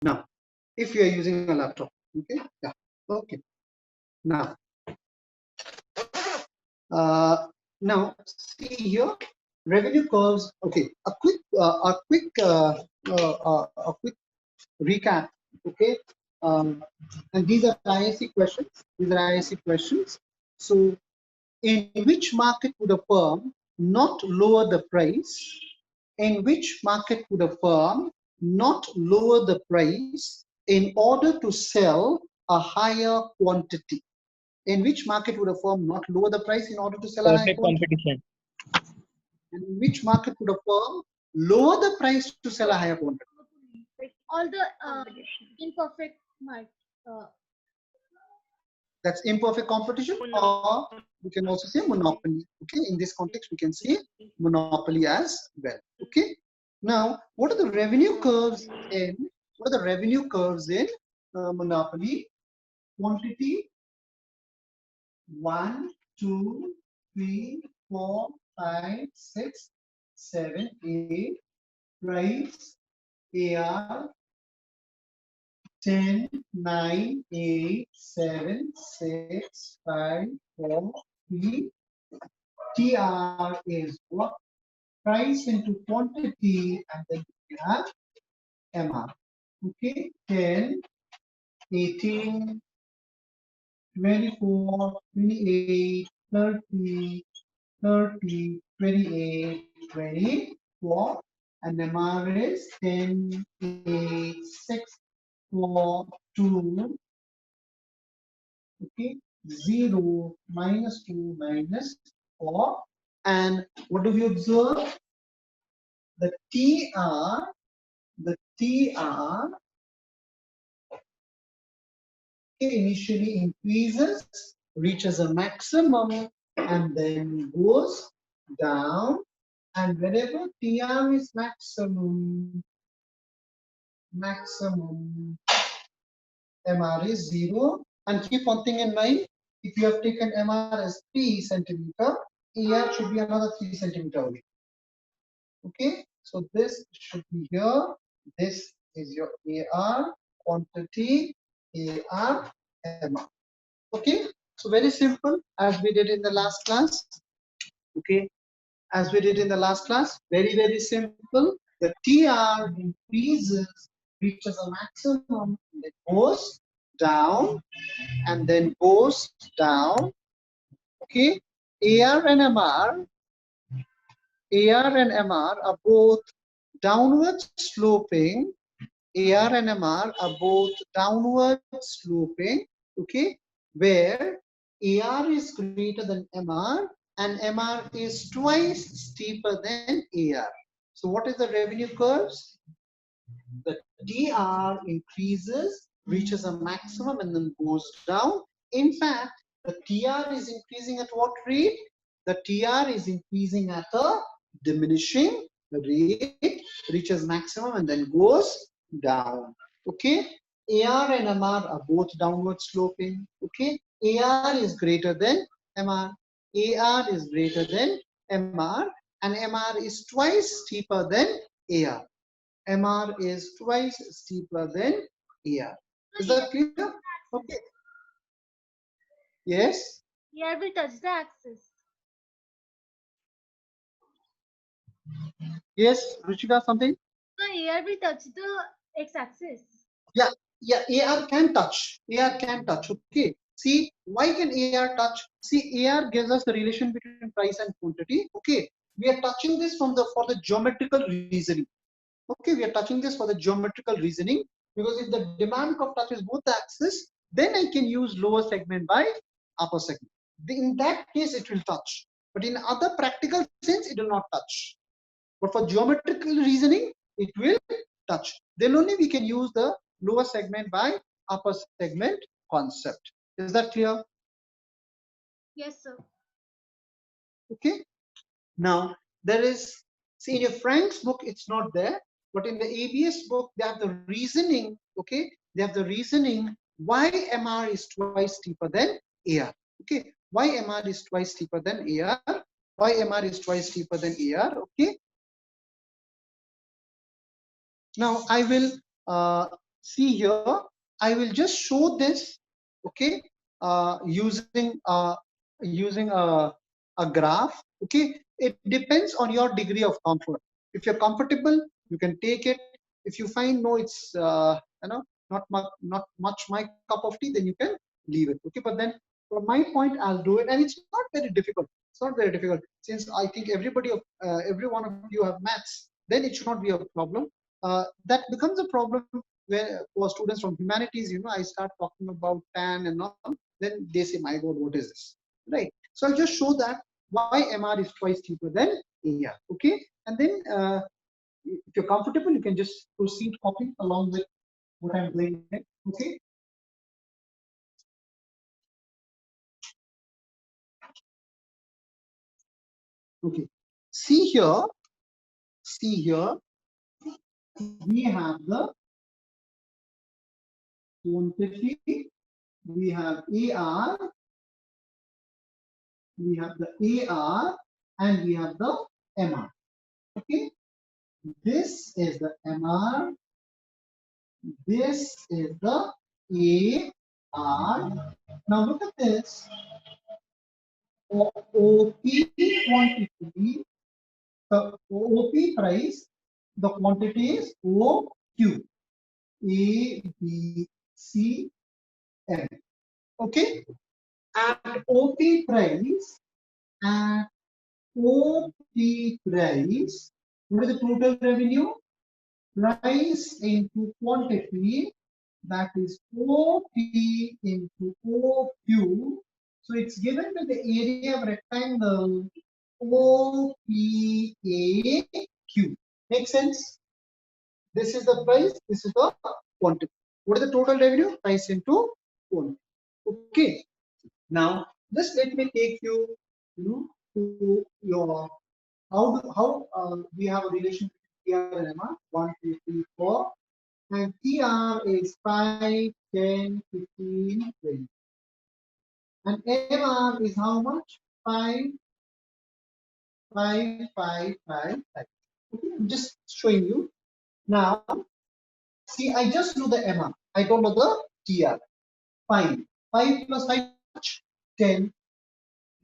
Now, if you are using a laptop, okay, yeah, okay. Now, see here, revenue curves. Okay, a quick recap. Okay, and these are IIC questions. These are IIC questions. So, in which market would a firm not lower the price? In which market would a firm not lower the price in order to sell a higher quantity? In which market would a firm not lower the price in order to sell a higher Perfect quantity? competition. And in which market would a firm lower the price to sell a higher quantity? All the imperfect market. That's imperfect competition, or we can also say monopoly. Okay, in this context, we can say monopoly as well. Okay, now what are the revenue curves in? What are the revenue curves in monopoly? Quantity 1, 2, 3, 4, 5, 6, 7, 8. Price AR 10, 9, 8, 7, 6, 5, 4, 3. TR is what? Price into quantity, and then we have MR. Okay, 10, 18, 24, 28, 30, 30, 28, 24, and MR is 10, 8, 6, 4, 2, okay, 0, -2, -4. And what do we observe? The TR initially increases, reaches a maximum, and then goes down. And whenever TR is maximum, MR is 0. And keep one thing in mind, if you have taken MR as 3 centimeter, AR should be another 3 centimeter away. Okay, so this should be here. This is your AR quantity, AR, MR. Okay, so very simple, as we did in the last class. Okay, as we did in the last class, very simple. The TR increases, reaches a maximum, and it goes down, and then goes down. Okay, AR and MR are both downward sloping. AR and MR are both downward sloping. Okay, where AR is greater than MR and MR is twice steeper than AR. So what is the revenue curves? The DR increases, reaches a maximum, and then goes down. In fact, the TR is increasing at what rate? The TR is increasing at a diminishing rate, reaches maximum, and then goes down. Okay, AR and MR are both downward sloping. Okay, AR is greater than MR. AR is greater than MR, and MR is twice steeper than AR. MR is twice steeper than AR. Is that clear? Okay. Yes. Here we touch the axis. Yes, Ruchika, something? So here we touch the x-axis. Yeah, AR can touch. AR can touch. Okay. See, why can AR touch? See, AR gives us the relation between price and quantity. Okay. We are touching this for the geometrical reasoning. Okay, we are touching this for the geometrical reasoning, because if the demand curve touches both the axes, then I can use lower segment by upper segment. In that case, it will touch. But in other practical sense, it will not touch. But for geometrical reasoning, it will touch. Then only we can use the lower segment by upper segment concept. Is that clear? Yes, sir. Okay. Now, there is, see, in your Frank's book, it's not there. But in the ABS book, they have the reasoning, okay? They have the reasoning why MR is twice steeper than AR. Okay, why MR is twice steeper than AR? Why MR is twice steeper than AR? Okay. Now I will see here, I will just show this, okay, using a graph, okay. It depends on your degree of comfort. If you're comfortable, you can take it. If you find no, it's not much my cup of tea, then you can leave it, okay. But then from my point, I'll do it, and it's not very difficult. It's not very difficult, since I think every one of you have maths, then it should not be a problem. That becomes a problem where for students from humanities, I start talking about tan and all, then they say, my God, what is this? Right. So I'll just show that why MR is twice cheaper than AR. Okay. And then if you're comfortable, you can just proceed copying along with what I'm doing. Okay. Okay. See here, see here, we have the quantity, we have AR, we have the AR, and we have the MR. Okay. This is the MR. This is the AR. Now look at this. OP quantity, the OP price, the quantity is OQ. A, B, C, M. Okay? And OP price and OP price, what is the total revenue? Price into quantity, that is OP into OQ. So it's given to the area of rectangle OPAQ. Make sense? This is the price, this is the quantity. What is the total revenue? Price into quantity. Okay. Now, just let me take you, to your how we have a relation between TR and MR. 1, 2, 3, 4. And TR is 5, 10, 15, 20. And MR is how much? 5, 5, 5, 5, 5. Okay, I'm just showing you. Now, see, I just know the MR. I don't know the TR. 5. 5 plus 5 is how much? 10.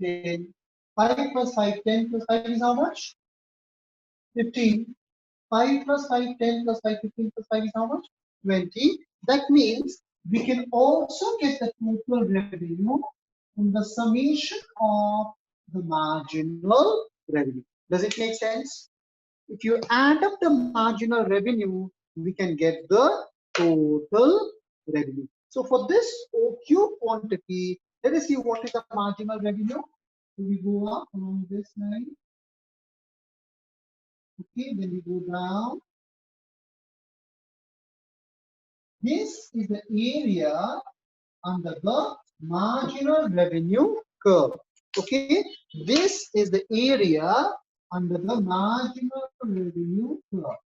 10. 5 plus 5, 10 plus 5 is how much? 15. 5 plus 5, 10 plus 5, 15 plus 5 is how much? 20. That means we can also get the total revenue from the summation of the marginal revenue. Does it make sense? If you add up the marginal revenue, we can get the total revenue. So for this OQ quantity, let us see what is the marginal revenue. So we go up along this line. Okay, then we go down. This is the area under the marginal revenue curve. Okay, this is the area under the marginal revenue curve.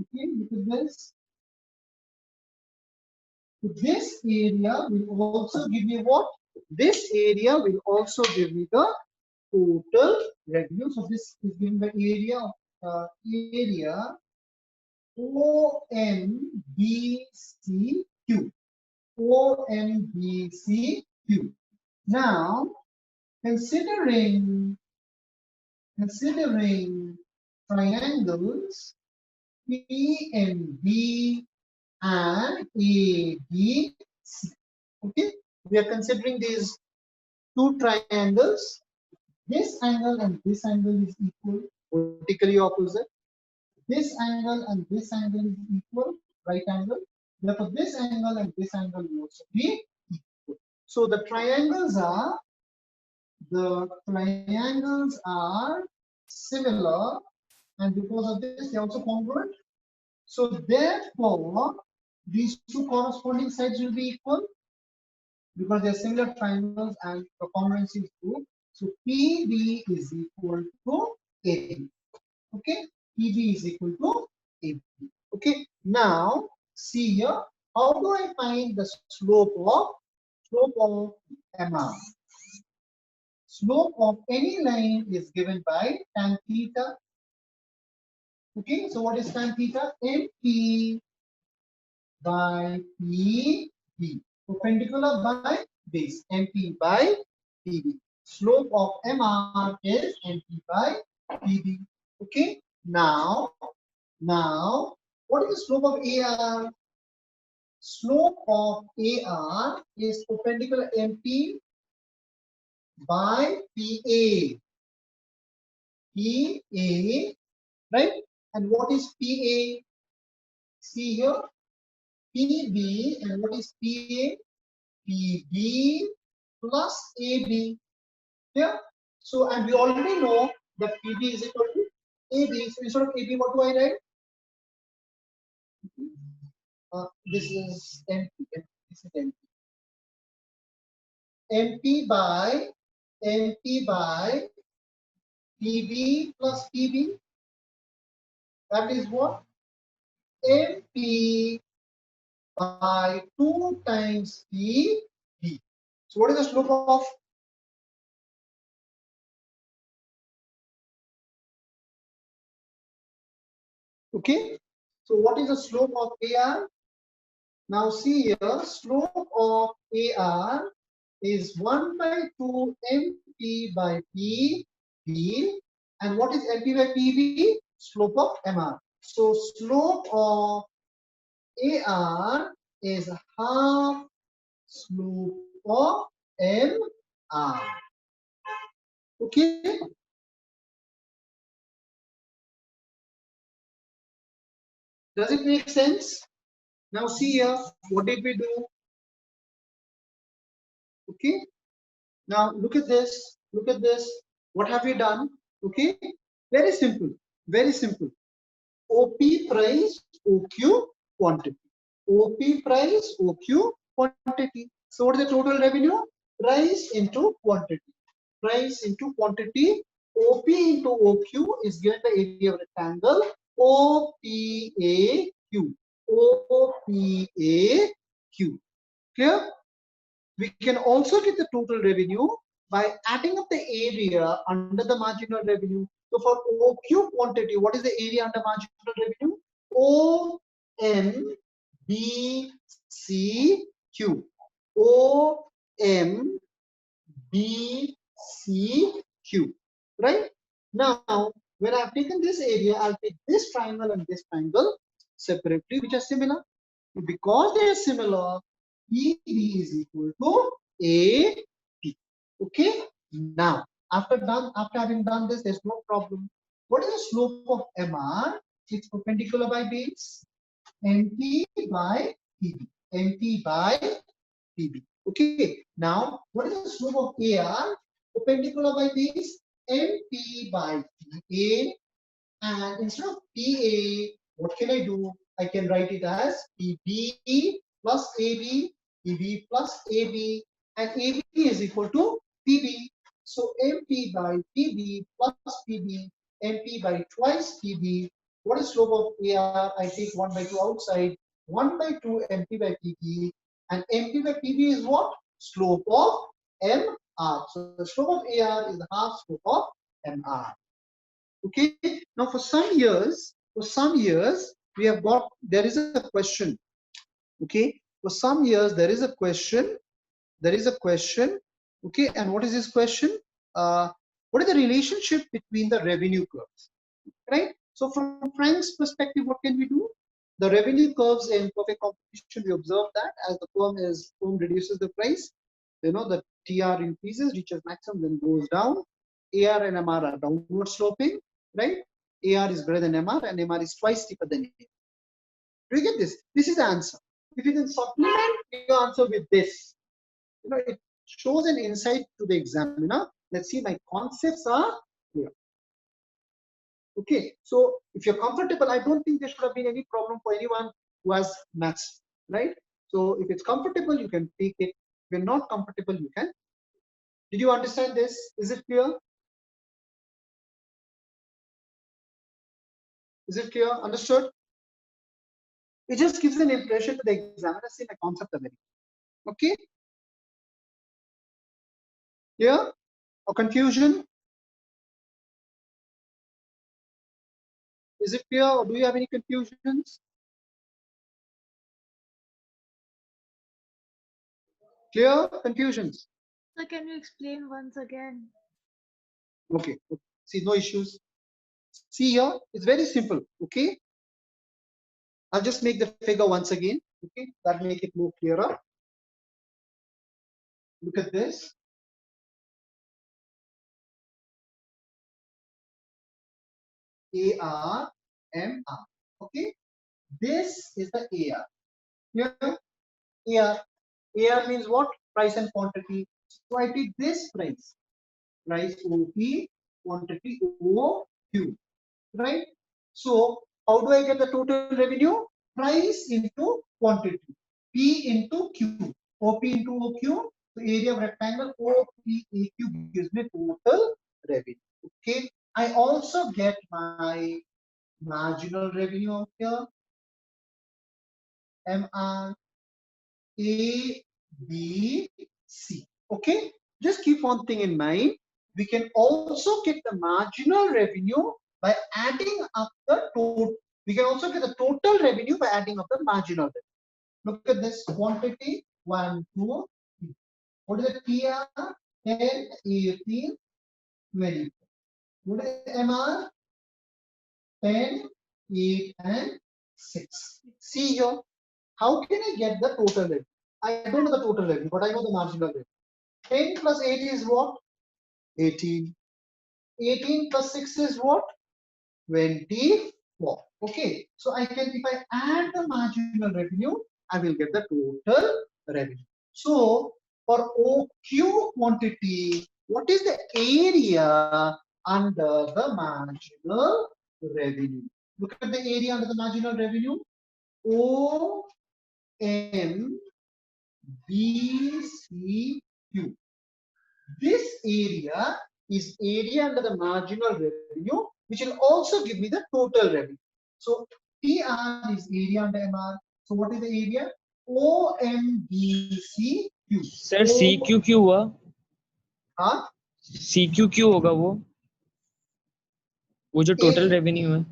Okay, look at this. So this area will also give me what? This area will also give me the total revenue. So this is given the area of area OMBCQ. OMBCQ. Now, considering triangles PNB and ABC. Okay, we are considering these two triangles. This angle and this angle is equal, vertically opposite. This angle and this angle is equal, right angle. Therefore, this angle and this angle will also be equal. So the triangles are similar, and because of this, they are also congruent. So therefore, these two corresponding sides will be equal because they are similar triangles and the congruency is true. So PB is equal to AB. Okay, PB is equal to AB. Okay, now see here, how do I find the slope of MR? Slope of any line is given by tan theta. Okay, so what is tan theta? MP by PB. Perpendicular by base. MP by PB. Slope of MR is MP by PB. Okay. Now, what is the slope of AR? Slope of AR is perpendicular MP by PA. PA, right? And what is PA? See here, PB, and what is PA? PB plus AB. Yeah. So, and we already know that PB is equal to AB. So instead of AB, what do I write? This is MP. This is MP. MP by PB plus PB. That is what? MP by 2 times PB. So what is the slope of? Okay. So what is the slope of AR? Now see here, slope of AR is 1 by 2 MP by PB. And what is MP by PB? Slope of MR. So slope of AR is half slope of MR. Okay. Does it make sense? Now see here, what did we do? Okay. Now look at this. Look at this. What have we done? Okay. Very simple. Very simple. OP price, OQ quantity. OP price, OQ quantity. So what is the total revenue? Price into quantity. Price into quantity. OP into OQ is given the area of rectangle OPAQ. OPAQ. Clear? We can also get the total revenue by adding up the area under the marginal revenue. So for OQ quantity, what is the area under marginal revenue? OMBCQ. OMBCQ. Right? Now, when I've taken this area, I'll take this triangle and this triangle separately, which are similar. Because they are similar, PB is equal to AP. Okay. Now, after having done this, there's no problem. What is the slope of MR? It's perpendicular by base. NP by PB. NP by PB. Okay. Now, what is the slope of AR? Perpendicular by base. NP by PA. And instead of PA, what can I do? I can write it as PB plus AB, PB plus AB, and AB is equal to PB. So MP by PB plus PB, MP by twice PB. What is slope of AR? I take 1 by 2 outside, 1 by 2 MP by PB, and MP by PB is what? Slope of MR. So the slope of AR is the half slope of MR. Okay. Now for some years, we have got, there is a question. Okay. For some years, there is a question. Okay. And what is this question? What is the relationship between the revenue curves? Right. So from Frank's perspective, what can we do? The revenue curves in perfect competition, we observe that as the firm reduces the price, the TR increases, reaches maximum, then goes down. AR and MR are downward sloping, right? AR is greater than MR and MR is twice steeper than AR. Do you get this? This is the answer. If you can supplement your answer with this, it shows an insight to the examiner. Let's see, my concepts are clear. Okay, so if you're comfortable, I don't think there should have been any problem for anyone who has maths, right? So if it's comfortable, you can take it. If you're not comfortable, you can. Did you understand this? Is it clear? Is it clear? Understood? It just gives an impression to the examiner, see my concept are very clear. Okay? Clear? Or confusion? Is it clear or do you have any confusions? Clear? Confusions? So can you explain once again? Okay. See, no issues. See here, it's very simple. Okay. I'll just make the figure once again. Okay, that make it more clearer. Look at this. AR, MR. Okay, this is the AR. Here, AR. AR means what? Price and quantity. So I take this price. Price OP, quantity OQ. Right? So how do I get the total revenue? Price into quantity. P into Q. OP into OQ. The area of rectangle OPAQ gives me total revenue. Okay. I also get my marginal revenue out here. MR A B C. Okay. Just keep one thing in mind. We can also get the marginal revenue by adding up the total. We can also get the total revenue by adding up the marginal revenue. Look at this quantity 1, 2, 3. What is the TR? 10, 18, 20. What is the MR? 10, 8, and 6. See here. How can I get the total revenue? I don't know the total revenue, but I know the marginal revenue. 10 plus 8 is what? 18. 18 plus 6 is what? 24. Okay. So I can, if I add the marginal revenue, I will get the total revenue. So for OQ quantity, what is the area under the marginal revenue? Look at the area under the marginal revenue. O M B C Q. This area is area under the marginal revenue, which will also give me the total revenue. So TR is area under MR. So what is the area? OMBCQ. Sir c q क्यों हुआ? हाँ, सी q क्यों होगा वो जो total revenue है वो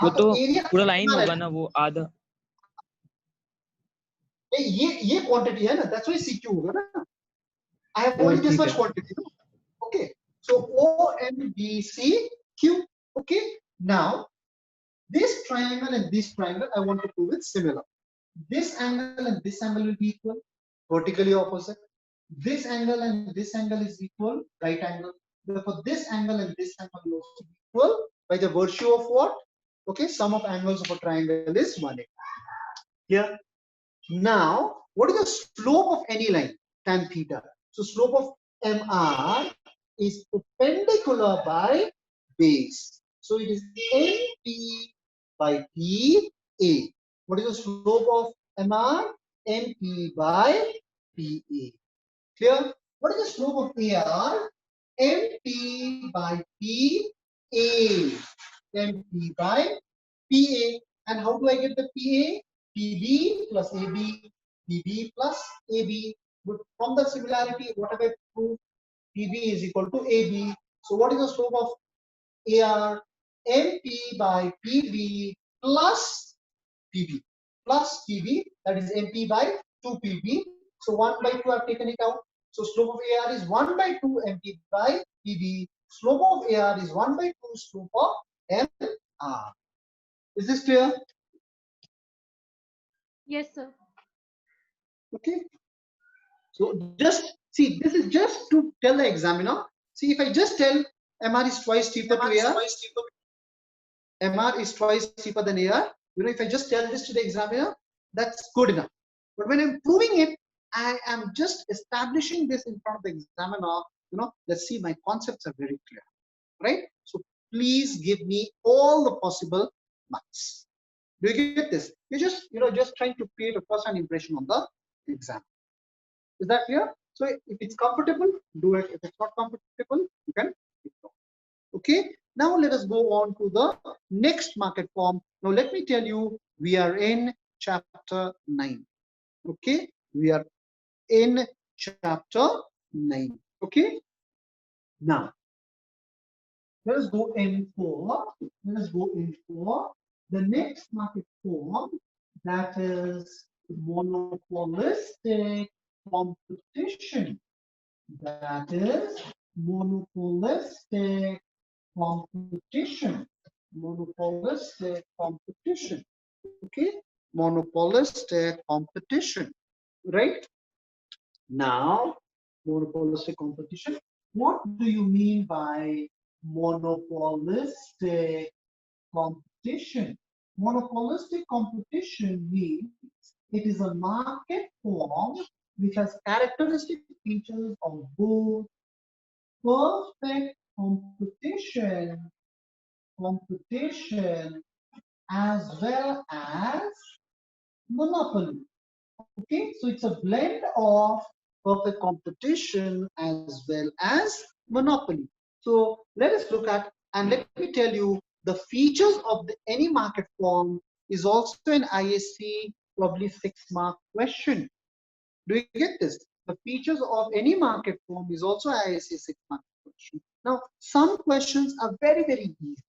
हाँ, तो area पूरा लाइन MR होगा है। ना, वो आधा. ये क्वांटिटी है ना, that's why CQ होगा ना. I have O only this ठीक much है. quantity. No? Okay. So OMBCQ. Okay. Now this triangle and this triangle, I want to prove it similar. This angle and this angle will be equal, vertically opposite. This angle and this angle is equal, right angle. Therefore, this angle and this angle will also be equal by the virtue of what? Okay, sum of angles of a triangle is 180. Here. Now, what is the slope of any line? Tan theta. So, slope of MR is perpendicular by base. So, it is MP by PA. What is the slope of MR? MP by PA. Clear? What is the slope of AR? MP by PA. MP by PA. And how do I get the PA? PB plus AB. PB plus AB. But from the similarity, what have I proved? PB is equal to AB. So what is the slope of AR? MP by PB plus PB. Plus PB, that is MP by 2 PB. So 1 by 2, I've taken it out. So slope of AR is 1 by 2 MP by PB. Slope of AR is 1 by 2 slope of MR. Is this clear? Yes, sir. Okay. So just see, this is just to tell the examiner. See, if I just tell MR is twice cheaper to AR, MR is twice cheaper than AR. You know, if I just tell this to the examiner, that's good enough. But when I'm proving it, I am just establishing this in front of the examiner. You know, let's see, my concepts are very clear, right? So please give me all the possible marks. Do you get this? You're just, you know, just trying to create a first-hand impression on the exam. Is that clear? So if it's comfortable, do it. If it's not comfortable, you can ignore. Okay. Now let us go on to the next market form. Now let me tell you, we are in chapter 9. Okay. We are in chapter 9. Okay. Now let us go in for the next market form, that is monopolistic competition. That is monopolistic competition. Monopolistic competition. Okay, monopolistic competition. Right now, monopolistic competition. What do you mean by monopolistic competition? Monopolistic competition means it is a market form which has characteristic features of both perfect competition as well as monopoly. Okay, so it's a blend of perfect competition as well as monopoly. So let us look at, and let me tell you, the features of any market form is also an ISC probably 6-mark question. Do you get this? The features of any market form is also ISC 6-mark question. Now, some questions are very, very easy,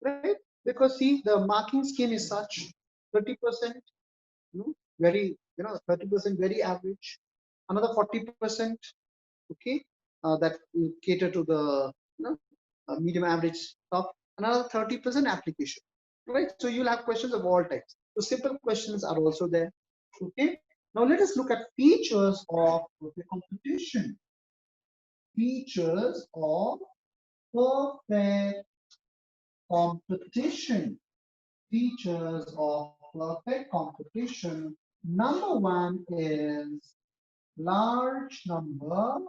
right? Because see, the marking scheme is such 30%, very, 30% very average, another 40%, okay, that will cater to the medium average stuff, another 30% application, right? So you'll have questions of all types. So simple questions are also there. Okay, now let us look at features of the competition. Features of perfect competition. Features of perfect competition. Number one is large number.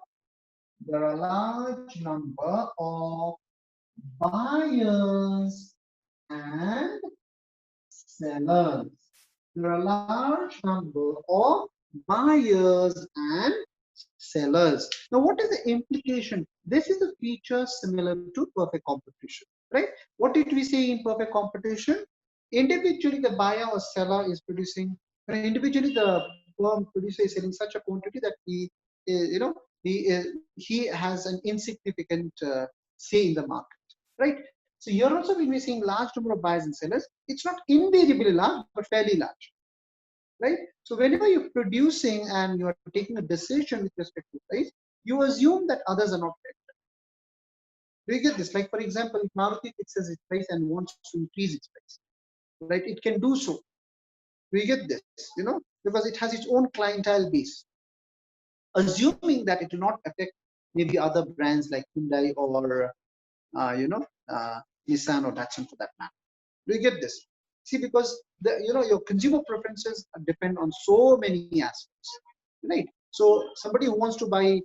There are large number of buyers and sellers. There are large number of buyers and sellers. Now, what is the implication? This is a feature similar to perfect competition, right? What did we say in perfect competition? Individually, the buyer or seller is producing, individually the firm producer is selling such a quantity that he has an insignificant say in the market, right? So you're also when we're seeing large number of buyers and sellers, it's not invariably large, but fairly large, right? So whenever you're producing and you're taking a decision with respect to price, you assume that others are not affected. Do you get this? Like, for example, if Maruti fixes its price and wants to increase its price, right? It can do so. Do you get this? Because it has its own clientele base. Assuming that it will not affect maybe other brands like Hyundai or Nissan or Datsun for that matter. Do you get this? See, because your consumer preferences depend on so many aspects, right? So somebody who wants to buy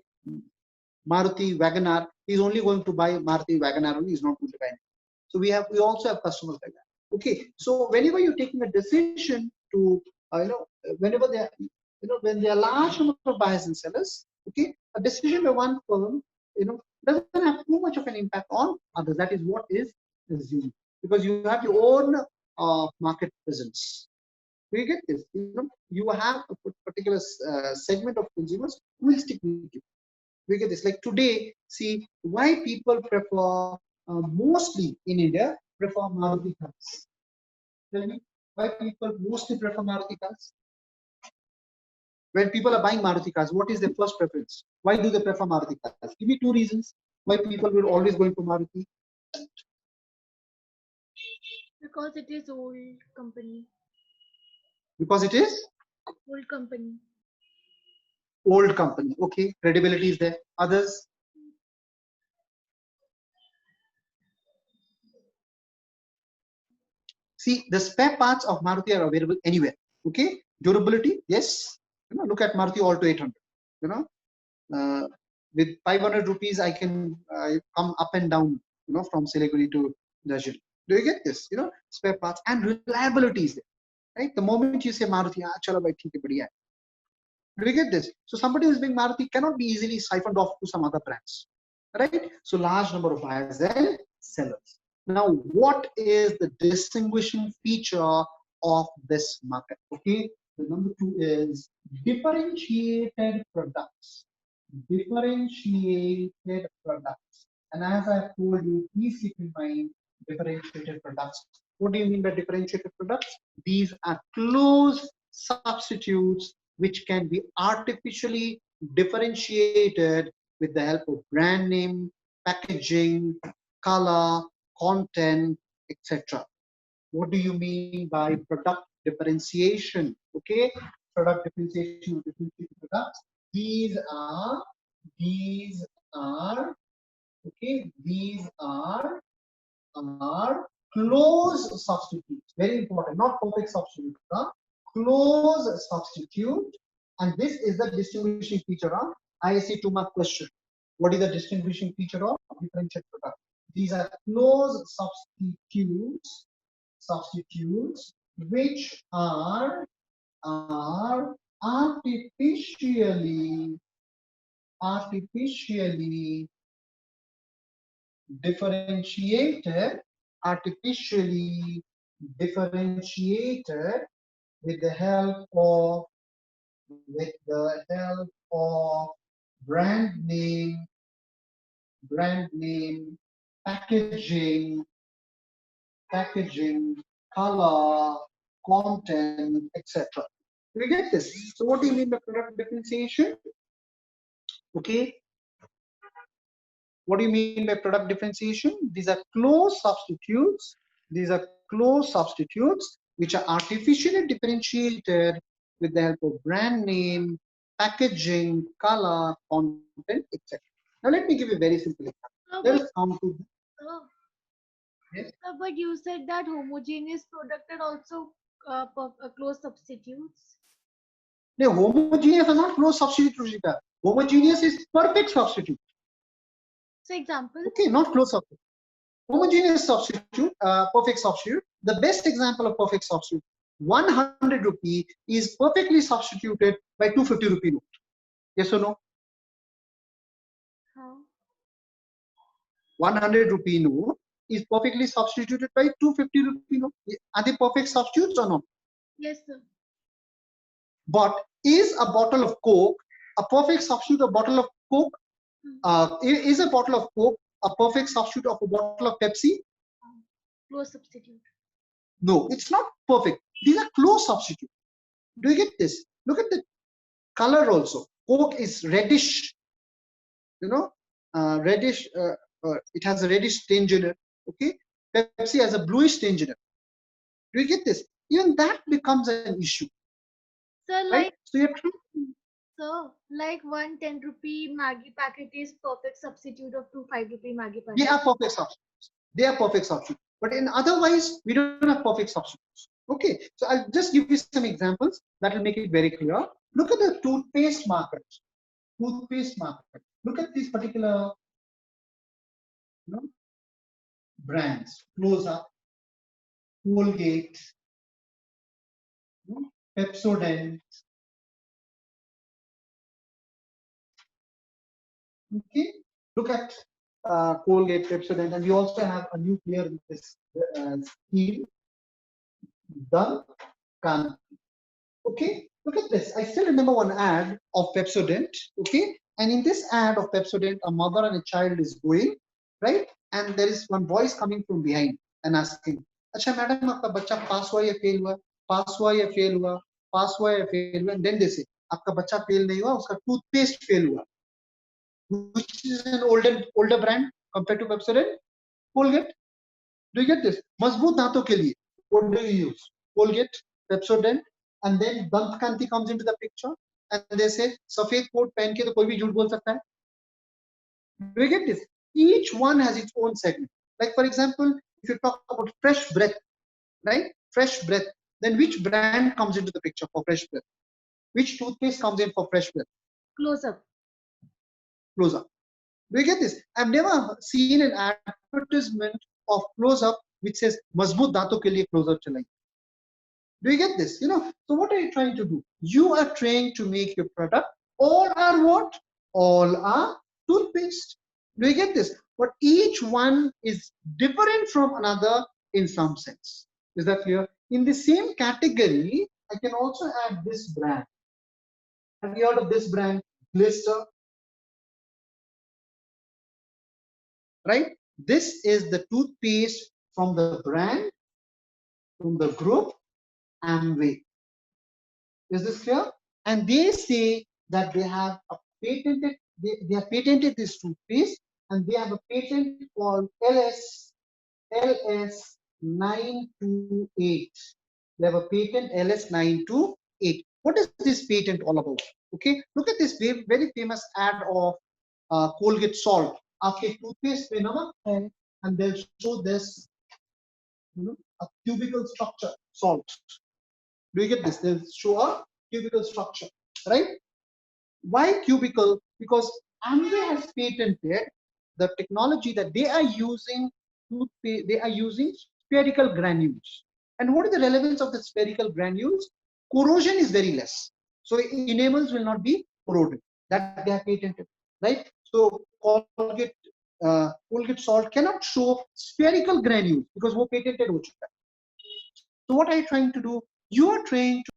Maruti WagonR is only going to buy Maruti WagonR only. Is not going to buy anything. So we also have customers like that. Okay, so whenever you're taking a decision to whenever they are, when there are large number of buyers and sellers, okay, a decision by one firm doesn't have too much of an impact on others. That is what is assumed, because you have your own market presence. Do you get this? You have a particular segment of consumers who will stick with you. We get this. Like today, see why people prefer mostly in India prefer Maruti cars. Tell me why people mostly prefer Maruti cars. When people are buying Maruti cars, what is their first preference? Why do they prefer Maruti cars? Give me 2 reasons why people will always going for Maruti. Because it is old company. Because it is Old company. Old company. Okay, credibility is there. Others? See, the spare parts of Maruti are available anywhere. Okay, durability, yes. Look at Maruti Alto 800. With 500 rupees, I can come up and down. From Siliguri to Darjeeling. Do you get this? Spare parts and reliability is there. Right? The moment you say Maruti, chalo bhai, theek hai, badhiya. Do you get this? So somebody who's being Maruti cannot be easily siphoned off to some other brands, right? So large number of buyers and sellers. Now, what is the distinguishing feature of this market? Okay, the number 2 is differentiated products. Differentiated products. And as I've told you, please keep in mind differentiated products. What do you mean by differentiated products? These are close substitutes which can be artificially differentiated with the help of brand name, packaging, color, content, etc. What do you mean by product differentiation? Okay, product differentiation of differentiated products. These are, okay, these are close substitutes. Very important, not perfect substitute. Huh? Close substitute, and this is the distinguishing feature of ISC 2-mark question. What is the distinguishing feature of differentiated product? These are close substitutes which are artificially differentiated with the help of brand name, packaging, color, content, etc. We get this. So what do you mean by product differentiation? Okay. What do you mean by product differentiation? These are close substitutes. Which are artificially differentiated with the help of brand name, packaging, color, content, etc. Now let me give you a very simple example. Let us come to. Yes. But you said that homogeneous product are also close substitutes. No, homogeneous are not close substitute, Ruchika. Homogeneous is perfect substitute. So example. Okay, not close substitute. Homogeneous substitute, perfect substitute. The best example of perfect substitute, 100 rupee is perfectly substituted by 250 rupee note. Yes or no? How? 100 rupee note is perfectly substituted by 250 rupee note. Are they perfect substitutes or not? Yes, sir. But is a bottle of Coke a perfect substitute of a bottle of Coke? Is a bottle of Coke a perfect substitute of a bottle of Pepsi? Close substitute. No, it's not perfect. These are close substitutes. Do you get this? Look at the color also. Coke is reddish, you know, reddish. It has a reddish tinge in it. Okay, Pepsi has a bluish tinge in it. Do you get this? Even that becomes an issue. Sir, right? like, So you're trying. sir, like 1 10 rupee Maggi packet is perfect substitute of 2 5 rupee Maggi packet. They are perfect substitutes. They are perfect substitutes. But in otherwise, we don't have perfect substitutes. Okay, so I'll just give you some examples that will make it very clear. Look at the toothpaste market. Look at these particular, brands. Close Up, Colgate, Pepsodent. Okay, look at Colgate, Pepsodent, and we also have a new player with this scheme, Dunk. Okay, look at this. I still remember one ad of Pepsodent. Okay, and in this ad of Pepsodent, a mother and a child is going, right? And there is one voice coming from behind and asking, "Acha, madam, आपका बच्चा पास हुआ या fail हुआ? पास हुआ या fail हुआ? पास हुआ या फेल हुआ?" And then they say, "आपका बच्चा फेल नहीं हुआ, उसका टूथपेस्ट फेल हुआ." Which is an older brand compared to Pepsodent? Colgate. Do you get this? मजबूत दांतों के लिए, what do you use? Colgate, Pepsodent, and then Dant Kanti comes into the picture, and they say सफेद coat पहन के तो कोई भी झूठ बोल सकता है. Do you get this? Each one has its own segment. Like for example, if you talk about Fresh Breath, right? Fresh Breath. Then which brand comes into the picture for Fresh Breath? Which toothpaste comes in for Fresh Breath? Close Up. Close Up. Do you get this? I've never seen an advertisement of Close Up which says "मजबूत दांतों के लिए Close Up चलाइए." Do you get this? So what are you trying to do? You are trying to make your product. All are what? All are toothpaste. Do you get this? But each one is different from another in some sense. Is that clear? In the same category, I can also add this brand. Have you heard of this brand? Glister. Right? This is the toothpaste from the brand, from the group Amway. Is this clear? and they say that they have a patented, they have patented this toothpaste, and they have a patent called LS928. They have a patent LS928. What is this patent all about? Okay, look at this very famous ad of Colgate salt. आपके toothpaste में नमक है, and they'll show this, a cubical structure salt. Do you get this? They'll show a cubical structure, right? Why cubicle? Because Amway has patented the technology that they are using toothpaste. They are using spherical granules. And what is the relevance of the spherical granules? Corrosion is very less, so enamels will not be corroded. That they have patented, right? So Colgate salt cannot show spherical granules because वो patented हो चुका है. So what are you trying to do? You are trying to